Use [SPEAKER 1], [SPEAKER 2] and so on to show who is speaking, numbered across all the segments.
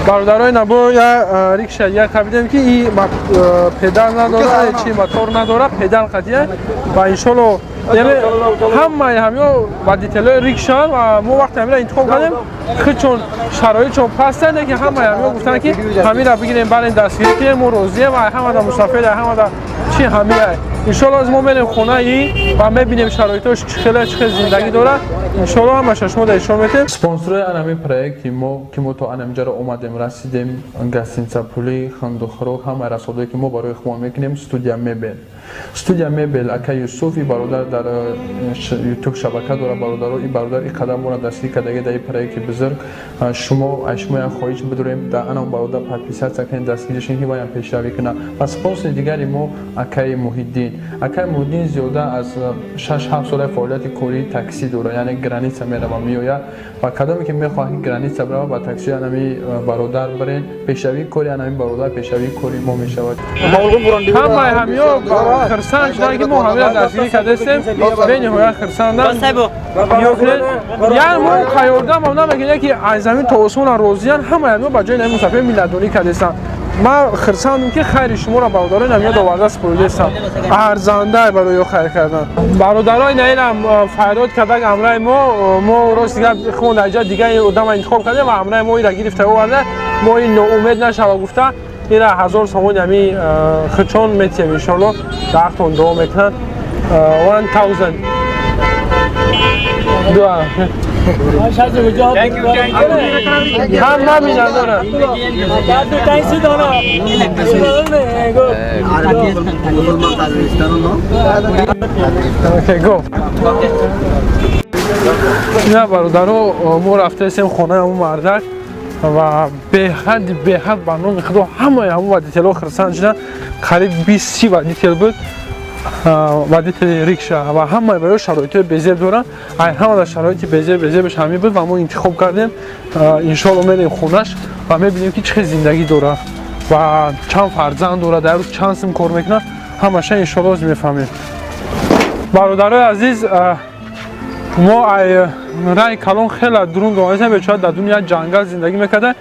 [SPEAKER 1] برادرای نبو یا ریکشا یا خریدیم که این پدال نداره چی موتور نداره پدال قضیه و انشالله یعنی همه و دیتیلای ریکشا و ما وقتی همین انتخاب کردیم چون شرایط چون پسته که همه گفتن که همین را بگیریم برای دستگیری کنیم ما روزیه و همه مسافر همه چی همه انشالله از ما بریم خونه ای و میبینیم شرایطش چه زندگی داره انشالله همش شما نشون میدیم اسپانسر همین پروژه که ما تا اینجا اومدیم رسیدیم گاستینسا پولی خندوخرو همه رساله که ما برای خودمون میکنیم استودیا میبل اکا یوسفی برادر در یوتیوب شبکه داره این برادر این قدم ما را دستی کرده در این پروژه که بزرگ شما خواهش بداریم در آن برادر پادپیسات کنین دستگیرش که باید پیشروی کنه و سپانسر دیگری ما اکای محیدین زیاده از 6-7 سال فعالیت کاری تاکسی داره یعنی گرانیتسا میره و میآید و کدامی که میخواهید گرانیتسا بره با تاکسی انمی برادر برین پیشروی کاری انمی برادر پیشروی کاری ما میشود همه خرسان شدن که ما همه را دستگیری کرده استیم بین هویا خرسان دن یعنی ما خیاردم هم نمیگه که از زمین تا آسمان روزیان همه با جای نمی مسافر میلادونی کرده استم ما خرساندم که خیر شما را برادرای نمیاد آورده سپرده استم ارزنده برای خیر کردن برادرای نیرم فریاد کردن امرای ما راست دیگه خون در جای دیگه آدم انتخاب کردیم و امرای ما را گرفته آورده ما این ناامید نشوه گفته این را 1000 سومون همی خچون میتیم انشالله داختون دو میکنن 1000 دو هم نمی نداره گو نه برادرو ما رفته هستیم خونه همون مردک و به حد برنامه خدا همه دیتیل خرسان شدن قریب 20 دیتیل بود و دیتیل ریکشا و همه برای شرایط بزیر دارن همه شرایط بزیر بهش همین بود و ما انتخاب کردیم انشالله میریم خونش و میبینیم که چه زندگی داره و چند فرزند داره در روز چند سم کار میکنه همش انشالله از میفهمیم برادرای عزیز ما رای کلان خیلی درون گوهستیم بیچاره در دنیا جنگل زندگی میکرده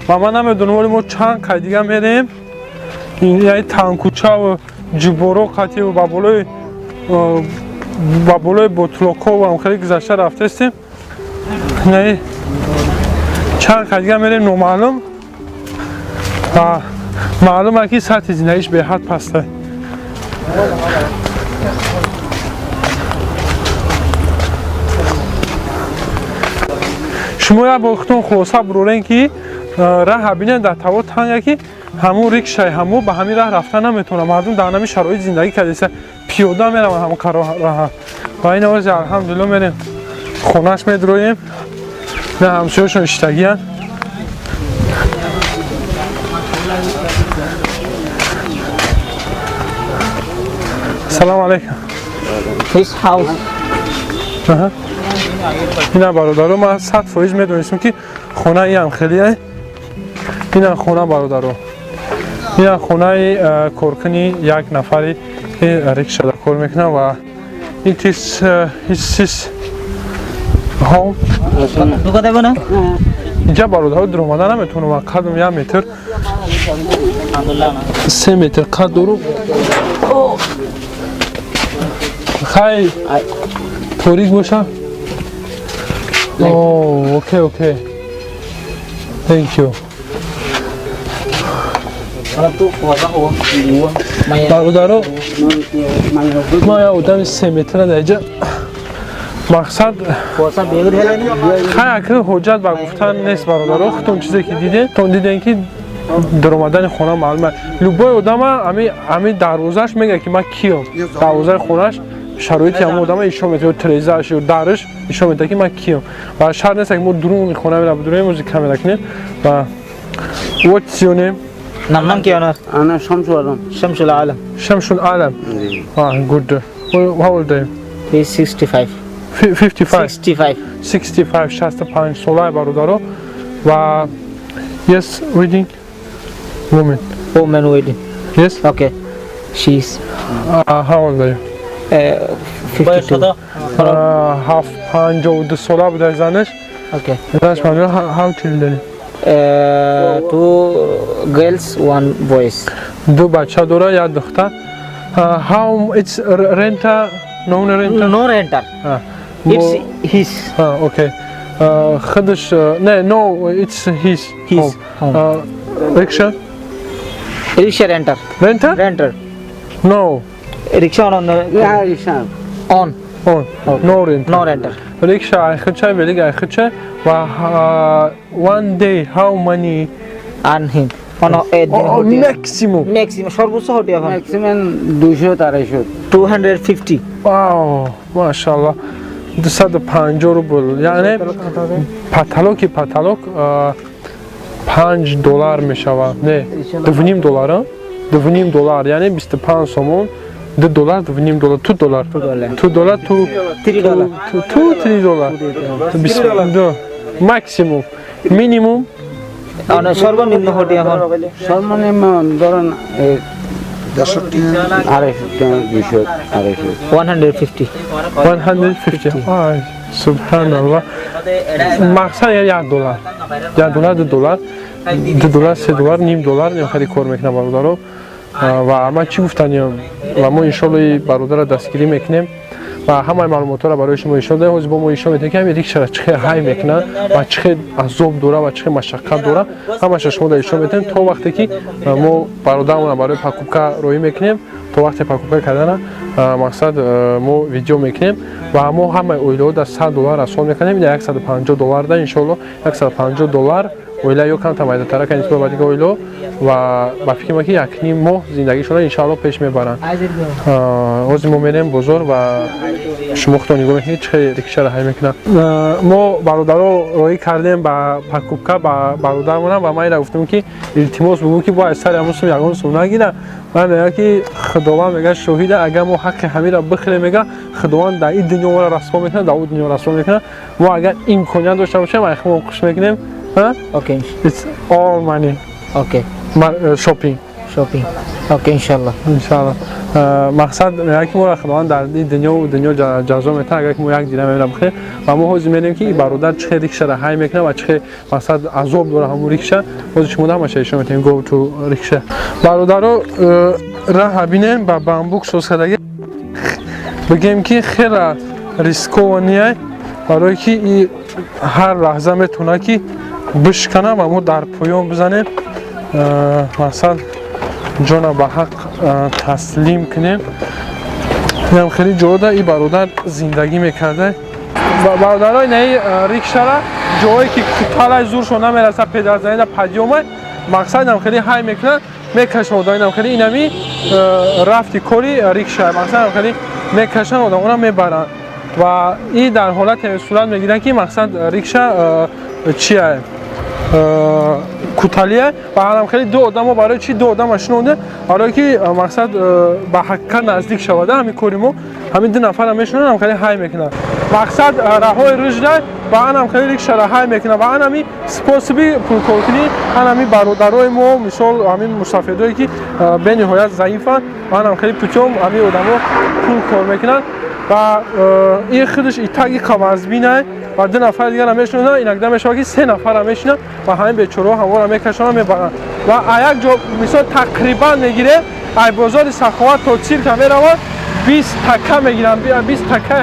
[SPEAKER 1] و من نمیدونم ولی ما چند قد دیگه میریم این یعنی تانکوچه و جبورو قطعی و بابولای بطلوکو و خیلی گذشته رفته استیم یعنی چند قد دیگه میریم نامعلوم و معلومه که سطح زندگیش به حد پسته شما یا باختون خلاصه برورین که راه بینن در توا تنگه که همون ریکشای همون به همین راه رفتن نمیتونه مردم در همین شرایط زندگی کرده پیاده میرن همون کار راه و این آواز الحمدلله میریم خونهش میدرویم نه همسایه‌شون اشتگی هست سلام علیکم
[SPEAKER 2] His house.
[SPEAKER 1] اینا برادرو ما 100% میدونستیم که خونه ای هم خیلیه اینا خونه برادرو اینا خونه کارکنی یک نفری که ریکشا در کار میکنه و it is home اینجا برادرو در اومدن نمیتونه و قدم 1 متر 3 متر قد درو خیلی توریک باشه Oh, okay. Thank you. برادرو ما یا آدم 3 متر درجه مقصد خیلی حجت با گفتن نیست برادرو خودتون چیزی که دیدین که در اومدن خونه معلومه لوبای آدم همی دروازه‌اش میگه که من کیم دروازه خونه‌اش شرایطی هم آدم ایشون میتونه تریزش و درش ایشون میتونه که من کیم و شرط نیست که ما درون خونه میرم بدون موزیک کامل کنیم و what's your name
[SPEAKER 2] نام کیانه
[SPEAKER 3] أنا شمس العالم
[SPEAKER 1] شمس العالم good how old are you
[SPEAKER 2] He's 65
[SPEAKER 1] 65 ساله برادرو و yes reading woman
[SPEAKER 2] wedding
[SPEAKER 1] yes
[SPEAKER 2] okay she's
[SPEAKER 1] how old are you
[SPEAKER 2] 52
[SPEAKER 1] half 52 ساله بوده زنش
[SPEAKER 2] okay
[SPEAKER 1] زنش من how children
[SPEAKER 2] Two girls, one boys.
[SPEAKER 1] دو بچه داره یا دختر. How it's renter? No renter.
[SPEAKER 2] No renter. It's his.
[SPEAKER 1] Okay. خودش نه no it's his
[SPEAKER 2] home.
[SPEAKER 1] Rickshaw?
[SPEAKER 2] Rickshaw renter.
[SPEAKER 1] Renter?
[SPEAKER 2] Renter.
[SPEAKER 1] No.
[SPEAKER 2] Rickshaw on.
[SPEAKER 3] Yeah, Rishab.
[SPEAKER 2] On.
[SPEAKER 1] On. No renter.
[SPEAKER 2] No renter.
[SPEAKER 1] Rickshaw خودشه ولی خودشه و one day how many?
[SPEAKER 2] On him. On a
[SPEAKER 1] Maximum.
[SPEAKER 2] maximum. সর্বোচ্চ হতে হবে
[SPEAKER 3] Maximum 200-250.
[SPEAKER 2] 250.
[SPEAKER 1] واو ماشاءالله 250 روبل یعنی پتالوکی پتالوک $5 میشود نه $2.5 $2.5 یعنی 25 سومون $2 $2.5 $2 تو $3 22 ماکسیموم مینیموم
[SPEAKER 2] অনেক সর্বনিম্ন হতে এখন
[SPEAKER 3] সর্বনিম্ন ধরেন 250
[SPEAKER 2] 150
[SPEAKER 1] 150 subhanallah مقصد یعنی $1 $2 $3 نیم دلار نمیخواد کار میکنه برادرو و ما چی گفتنیم و ما انشالله برادر را دستگیری میکنیم و همه معلومات را برای شما ایشان دهیم با ما ایشان میتونیم که همین ریکشا را چقدر های میکنه و چقدر عذاب داره و چقدر مشقت داره همش شما در ایشان میتونیم تا وقتی که ما برادرمون برای پاکوبکا روی میکنیم تا وقتی پاکوبکا کردن مقصد ما ویدیو میکنیم و ما همه اویلو در $100 رسول میکنیم در $150 ده انشالله $150 اویلا یو کم تمایز تره که نسبت بعدی اویلو و با فکر ما که یک نیم ماه زندگیشون رو انشالله پیش میبرن از ما میریم بزرگ و شما خودتون نگاه میکنید چه ریکشا را های میکنن ما برادرها روی کردیم با پاکوبکا با برادرمون و ما اینا گفتیم که التماس بگو که با اثر همون یگان سو نگیره من میگه که خداوند میگه شهیده اگر ما حق همین را بخریم میگه خداوند در این دنیا ما را رسوا میکنه در اون دنیا رسوا میکنه ما اگر امکانیت داشته باشیم ما خوش میکنیم
[SPEAKER 2] Okay.
[SPEAKER 1] It's all money.
[SPEAKER 2] Okay.
[SPEAKER 1] Shopping.
[SPEAKER 2] Shopping. Okay, inshallah.
[SPEAKER 1] انشالله مقصد میگه که ما را خداوند در این دنیا جزا میده اگر که ما یک دیره میبینیم بخیر و ما حوض میدیم که این برادر چه ریکشا را های میکنه و چه مقصد عذاب داره همون ریکشا حوض شما هم اشاره میتونیم go to ریکشا برادرها راه بینیم با بامبوک سوز کردگی بگیم که خیلی ریسکوانیه برای که این هر لحظه میتونه که بشکنه و ما در پایان بزنیم مثلا جان به حق تسلیم کنیم هم خیلی جوده این برادر زندگی میکرده برادرهای نهی ریکشا را جایی که کتال زورشون نمیرسه پیدر زنید پدیومه مقصد هم خیلی های میکنن میکشن و داین هم خیلی اینمی رفتی کاری ریکشا مقصد هم خیلی میکشن و داین هم میبرن و این در حالت صورت میگیرن که مقصد ریکشا چیه کوتالیه و هم خیلی دو آدم برای چی دو آدم اشنونده برای که مقصد به حقیقت نزدیک شده همین کاریمو همین دو نفر هم میشنن هم خیلی های میکنن مقصد راههای رشد و هم خیلی ریکشا را های میکنن و همین سپاسبی پول کارکنی همین برادرای ما مثال همین مسافرایی که به نهایت ضعیفن و هم خیلی پوتوم همین آدما پول کار میکنن و این خودش ایتاگی قوازبینه و دو نفر دیگر هم میشنن اینک دمشون که سه نفر هم میشنن و همین بیچاره هموار هم میکشن میبرن و یک جا مثلا تقریبا میگیره ای بازار سخاوت تا چیر که میرون 20 تکه میگیرن 20 تکه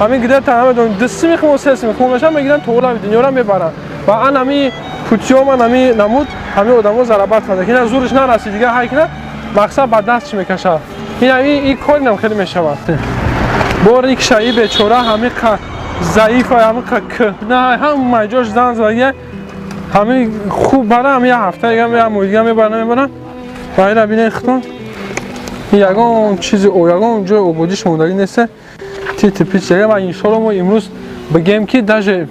[SPEAKER 1] همین گده تا همه دستی میخوام و سرسی میخوام نشن میگیرن تو اول دنیا رو میبرن و همین پوتیوم همین نمود همین آدمو ضربت کنه که زورش نرسید دیگه هایی کنه مقصد بعد دستش میکشه این کاری هم خیلی میشود با ریکشایی بیچاره همین ضعیف همین نه هم مجاش زن زایه همین خوب برای همین هفته دیگه میبرن و این رو بینه اختون یکان چیزی یکان جای عبودیش مونداری نیسته تی پیچ دیگه و این سال ما امروز بگیم که داشه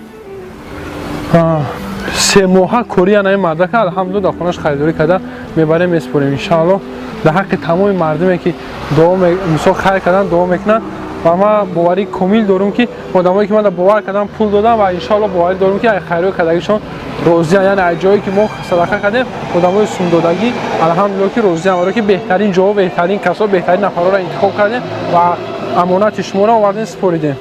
[SPEAKER 1] 3 ماه کاری این مرده که الحمدلله در خونش خریداری کرده میبریم میسپریم انشاءالله در حق تمام مردمی که مثلا خیر کردن دعا میکنن و ما باوری کامل دارم که آدمایی که من باور کردم پول دادم و ان شاء الله باوری دارم که خیرات کردگیشون روزی یعنی جایی که ما صدقه کردیم آدمای سون دادگی الحمدلله که روزی ما رو که بهترین جا و بهترین کسا بهترین نفرا را انتخاب کردیم و امانت شما را آوردیم سپردیم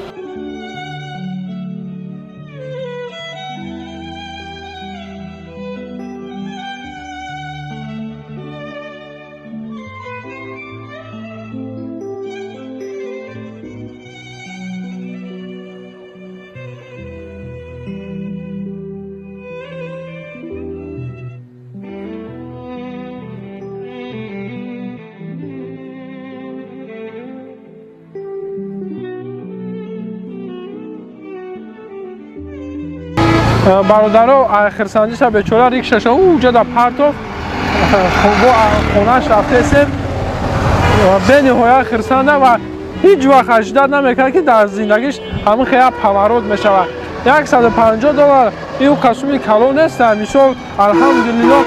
[SPEAKER 1] برادرها خرسندیش بیچاره ریکششون اونجا در پرتو خونهش رفته سر به نهایت خرسنده و هیچ وقت اجداد نمیکنه که در زندگیش همون خیلی پاورود میشود. $150 این کسومی کلون است. مثال الحمدلله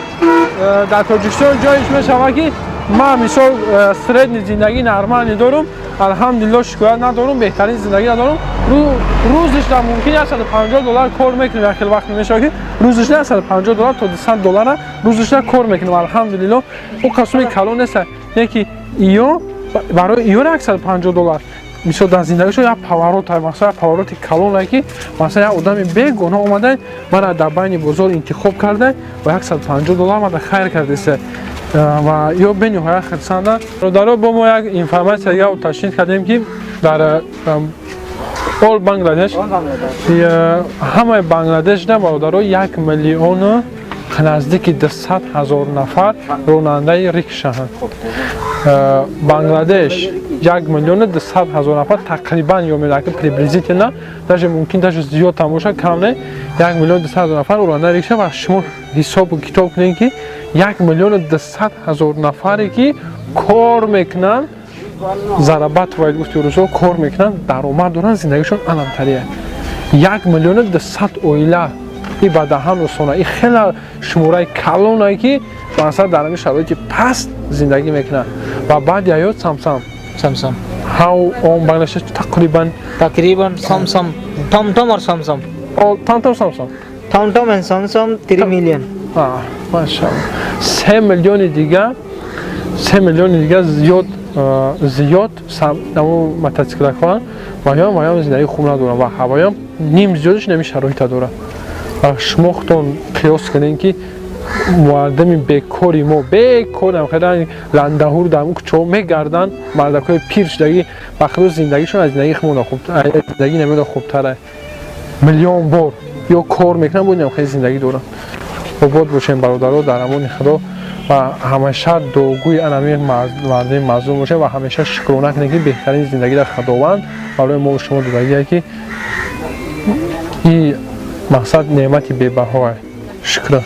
[SPEAKER 1] در تاجیکستان جایش میشود که من مثال سرد زندگی نرمانی دارم، الحمدلله شکایت ندارم، بهترین زندگی ندارم. روزش در ممکن است $150 کار میکنیم. خیلی وقت میشه که روزش نه $150 تا $200 روزش کار میکنیم. الحمدلله اون کسومی کلون است. یکی ایو برای ایو $150 مثلا در زندگیشون یک پاورات مثلا پاورات کلون که مثلا یک آدم بیگناه اومده من در بین بازار انتخاب کرده و $150 من خیر کرده است و یا به نهایت خرسنده. برادرها با ما یک اینفورماسیون یا تشکیل کردیم که در اول بنگلادش همه بنگلادش نه برادرها 1 میلیون نزدیک 200,000 نفر راننده ریکشا هستند. بنگلادش 1,200,000 نفر تقریبا یا میگه که پریبریزیت نه даже ممکن داشت زیاد تماشا کم نه 1,200,000 نفر راننده ریکشا و شما حساب و کتاب کنین که 1,200,000 نفری که کار میکنن ضربت باید گفتی روزو کار میکنن درآمد دارن زندگیشون علمتریه 1,200,000 اویله این به دهن رسانه این خیلی شماره کلونه که مثلا در همین شرایط پست زندگی میکنن و بعد یا
[SPEAKER 2] Samsung.
[SPEAKER 1] how اون بنگلادش
[SPEAKER 2] تقریبا Samsung. TomTom or Samsung?
[SPEAKER 1] تام سامسونگ
[SPEAKER 2] TomTom and Samsung 3 million.
[SPEAKER 1] ماشاءالله 3 میلیون دیگه زیاد نمو متاسکل کنن و یا زندگی خوب ندارن و هوایم نیم زیادش نمیشه شرایط داره و شما خودتون قیاس کنین که مردم بیکاری ما بیکار خیلی لندهور در اون کوچه میگردن مردکای پیر شدگی بخاطر زندگیشون از زندگی خودمون خوب زندگی نمیده خوبتره میلیون بار یا کار میکنن بودیم خیلی زندگی دارن و بود باشیم برادرها در امان خدا و همیشه دوگوی انمی مردم مظلوم باشه و همیشه شکرانه کنیم که بهترین زندگی در خداوند برای ما و شما دادگیه که این مقصد نعمتی بی‌بها شکر.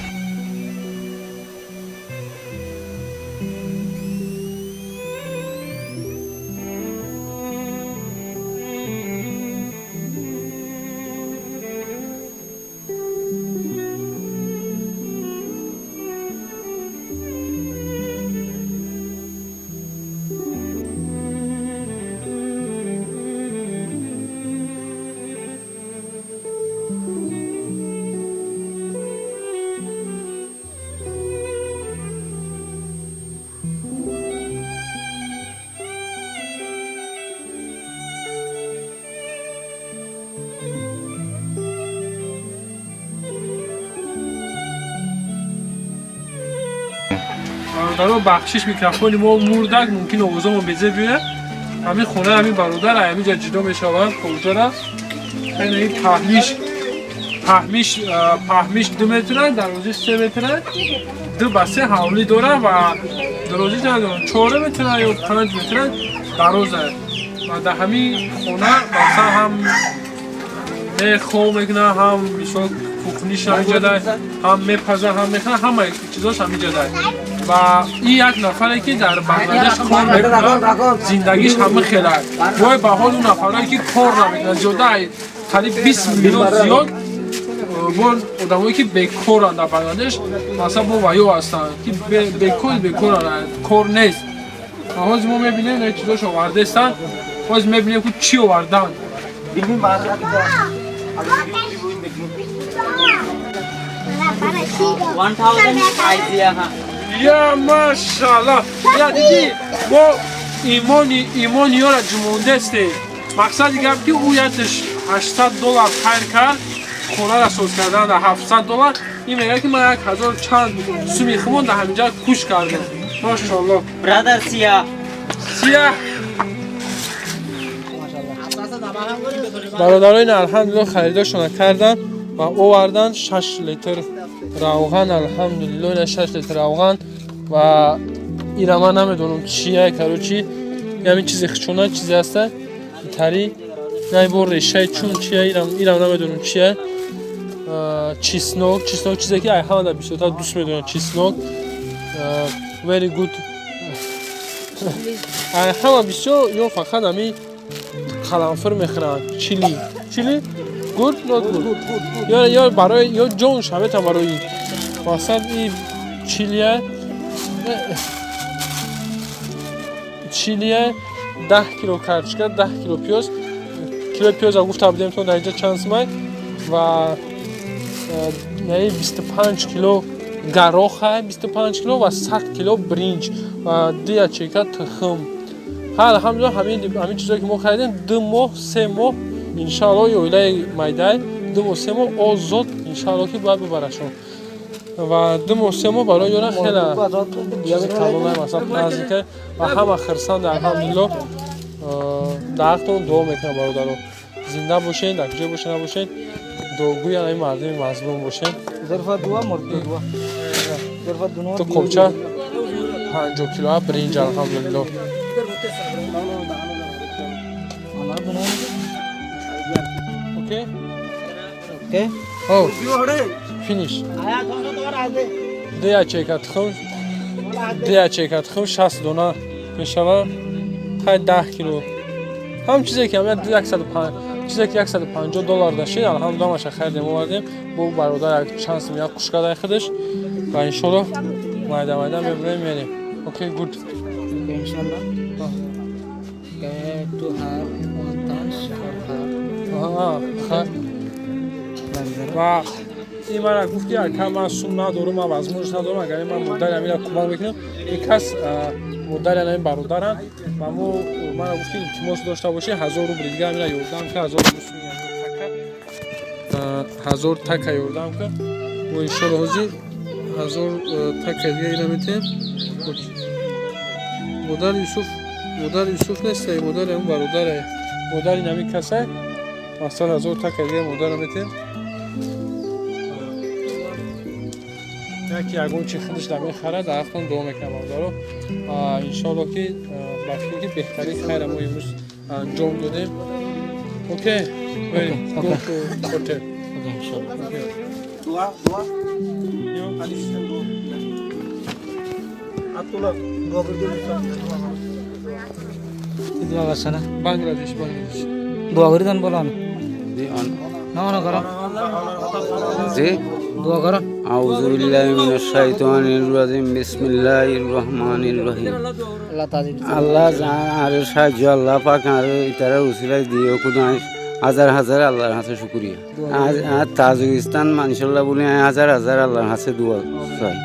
[SPEAKER 1] برادرها بخشش میکروفونی ما مردک ممکن اوضاع ما بزه بیاره همین خونه همین برادر همین جا جدا میشوند کجا خیلی این پهمیش 2 متره دروازش 3 متره 2 بسته حولی داره و دروازش ندارن 4 متره یا 5 متره درازه و در همین خونه مثلا هم خوب میکنه هم مثلا کوکنیش هم اینجا داره هم میپزه هم میکنه همه چیزاش هم اینجا داره و این یک نفره که در بنگلادش کار میکنه زندگیش همه خیلی وای به حال اون نفرهایی که کار نمیکنه زیاده قریب 20 میلیون زیاد وان آدمایی که بیکارن در بنگلادش مثلا با ویو هستن که بیکارن کار نیست باز ما میبینیم این چیزاش آورده هستن باز میبینیم که چی آوردن یا ماشاءالله یا دیدی ما ایمانی ها را جمونده استیم مقصد دیگه هم که او یادش $800 خیر کرد خونه را سوز کردن در $700 این میگه که من 1,000 چند سومی خمون در همینجا کوش کرده ماشاءالله
[SPEAKER 2] برادر سیاه
[SPEAKER 1] برادران الحمدلله خریداشون کردن و آوردن 6 لیتر روغن الحمدلله 6 لیتر روغن و این را من نمیدونم چیه کروچی همین چیزی خچونه چیزی هسته تری نه بر ریشه چون چیه این را نمیدونم چیه چیسنوک چیزی که همه در بیشتر دوست میدونن چیسنوک very good همه بیشتر یا فقط همی قرنفل میخورن چیلی good not good یا برای یا جون شبه تا برای مثلا این چیلیه 10 کیلو کرچکه 10 کیلو پیاز گفتم بدیم تو در اینجا چند سمای و 25 کیلو گاروخه 25 کیلو و 100 کیلو برنج و 2 چیکه تخم همین چیزایی که ما خریدیم 2 ماه 3 ماه انشالله یویله میده 2 ماه 3 ماه آزاد انشالله که باید ببرشون و 2 ماه 3 ماه برای یونه خیلی چیزی کلونه مثلا نزدیکه و همه خرسند الحمدلله درختون دعا میکنم برادرها زنده باشین در کجا باشین نباشین دوگوی این مردم مظلوم باشین تو کبچه 50 کیلو برنج الحمدلله اوکی
[SPEAKER 2] Okay.
[SPEAKER 1] Oh, finish. ده چیکت خم 60 دونه میشود 10 کیلو هم چیزی که هم 105 چیزی که $150 داشتید الحمدلله ما خریدیم آوردیم با برادر یک چند سم یک کوشکا دای خودش و ان شاء الله میدم میبریم میریم اوکی گود
[SPEAKER 2] Inshallah. Okay, to have one tons for her.
[SPEAKER 1] و این من گفت که اگر من سوم ندارم و وزنش ندارم اگر من مدل امیل کمک بکنم یک کس مدل این برادرن و من گفت که التماس داشته باشه 1000 روبل دیگه امیل یوردم که 1000 1000 تکه یوردم که و ان شاء الله هزی 1000 تکه دیگه اینا میتیم مدل یوسف نیست مدل اون برادره مدل این همی کسه اصلا 1000 تکه دیگه مدل میتیم یکی اگه چی خودش دمی خره در افتان دو میکنم دارو انشالله که بخشی که بهتری خیر ما امروز انجام دادیم اوکی بریم گو تو هتل
[SPEAKER 2] Dua. Dua kasana.
[SPEAKER 1] بنگلادش
[SPEAKER 2] Dua kori dan bolan. Na karo.
[SPEAKER 3] G
[SPEAKER 2] Dua karo.
[SPEAKER 3] আউযু বিল্লাহি মিনাশ শাইতানির রাজিম বিসমিল্লাহির রহমানির রহিম
[SPEAKER 2] Allah tazim.
[SPEAKER 3] আল্লাহ আর সাহায্য আল্লাহ পাক আর ইতারা উসিলাই দিয়ে খুদাই হাজার হাজার আল্লাহর কাছে শুকরিয়া আর তাজিকিস্তান মানশাল্লাহ বলে হাজার হাজার আল্লাহর কাছে দোয়া চাই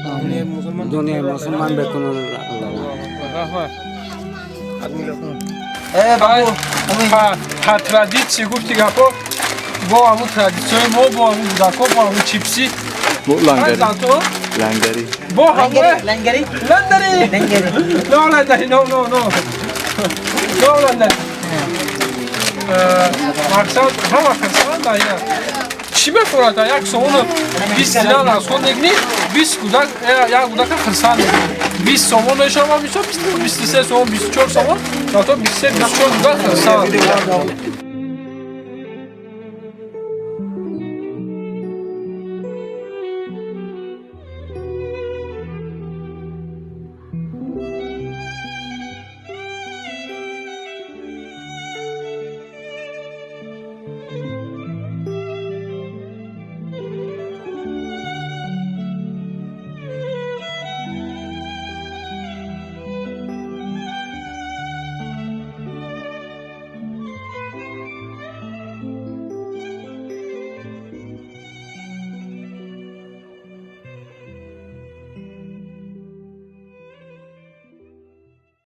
[SPEAKER 3] দুনিয়া মুসলমান বেকুন আল্লাহ
[SPEAKER 1] ها ترادیسی گفتی گپا با همون ترادیسیون ما با همون بودکا با همون چیپسی
[SPEAKER 4] Bu langari.
[SPEAKER 1] لنگری با همون
[SPEAKER 2] Langari.
[SPEAKER 1] لندری نه لندری نه لندری مقصد همه خرسان در اینه چی بخورد یک سومون 20 دیران از خود نگنی 20 کودک یک کودک خرسان نگنی 20 سومون نشان ما میشه 23 سومون 24 سومون تا 23 24 کودک خرسان